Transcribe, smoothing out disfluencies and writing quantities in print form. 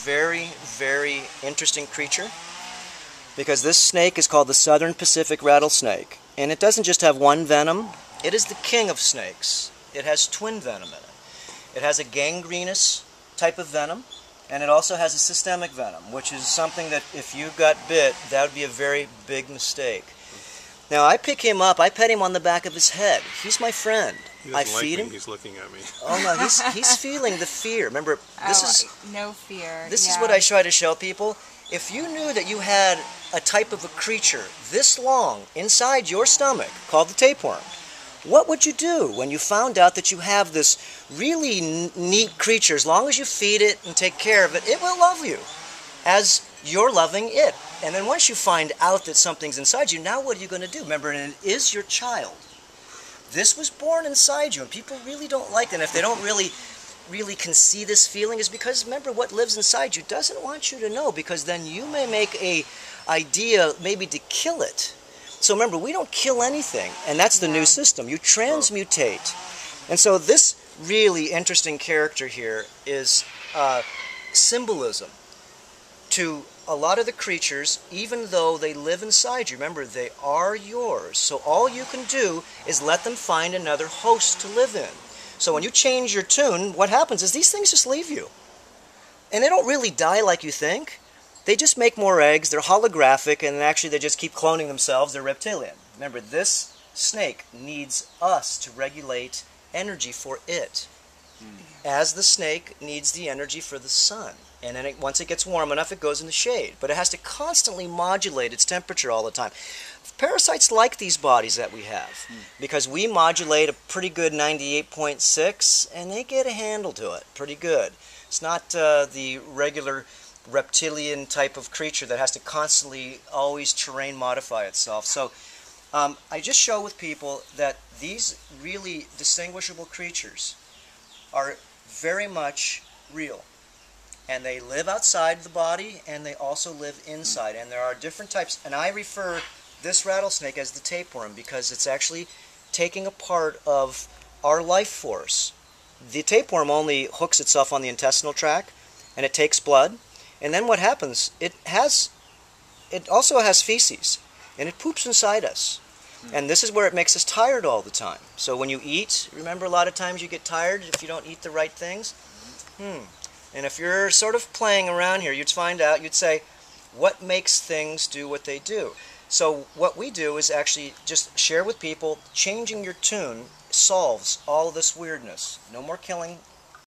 very, very interesting creature, because this snake is called the Southern Pacific rattlesnake. And it doesn't just have one venom, it is the king of snakes. It has twin venom in it. It has a gangrenous type of venom, and it also has a systemic venom, which is something that if you got bit, that would be a very big mistake. Now, I pick him up, I pet him on the back of his head. He's my friend. I feed him. He's looking at me. Oh no, he's feeling the fear. Remember, this is no fear. This is what I try to show people. If you knew that you had a type of a creature this long inside your stomach, called the tapeworm, what would you do when you found out that you have this really neat creature? As long as you feed it and take care of it, it will love you as you're loving it. And then once you find out that something's inside you, now what are you going to do? Remember, and it is your child. This was born inside you, and people really don't like that. And if they don't really can see this feeling, is because, remember, what lives inside you doesn't want you to know, because then you may make a idea maybe to kill it. So remember, we don't kill anything, and that's the new system. You transmutate. And so this really interesting character here is symbolism to a lot of the creatures, even though they live inside you. Remember, they are yours. So all you can do is let them find another host to live in. So when you change your tune, what happens is these things just leave you. And they don't really die like you think. They just make more eggs, they're holographic, and actually they just keep cloning themselves, they're reptilian. Remember, this snake needs us to regulate energy for it, as the snake needs the energy for the sun. And then once it gets warm enough, it goes in the shade. But it has to constantly modulate its temperature all the time. Parasites like these bodies that we have, because we modulate a pretty good 98.6, and they get a handle to it pretty good. It's not the regular reptilian type of creature that has to constantly always terrain modify itself. So I just show with people that these really distinguishable creatures are very much real. And they live outside the body, and they also live inside. And there are different types. And I refer this rattlesnake as the tapeworm, because it's actually taking a part of our life force. The tapeworm only hooks itself on the intestinal tract, and it takes blood. And then what happens, it also has feces, and it poops inside us. And this is where it makes us tired all the time. So when you eat, remember, a lot of times you get tired if you don't eat the right things? And if you're sort of playing around here, you'd find out, you'd say, what makes things do what they do? So what we do is actually just share with people, changing your tune solves all of this weirdness. No more killing,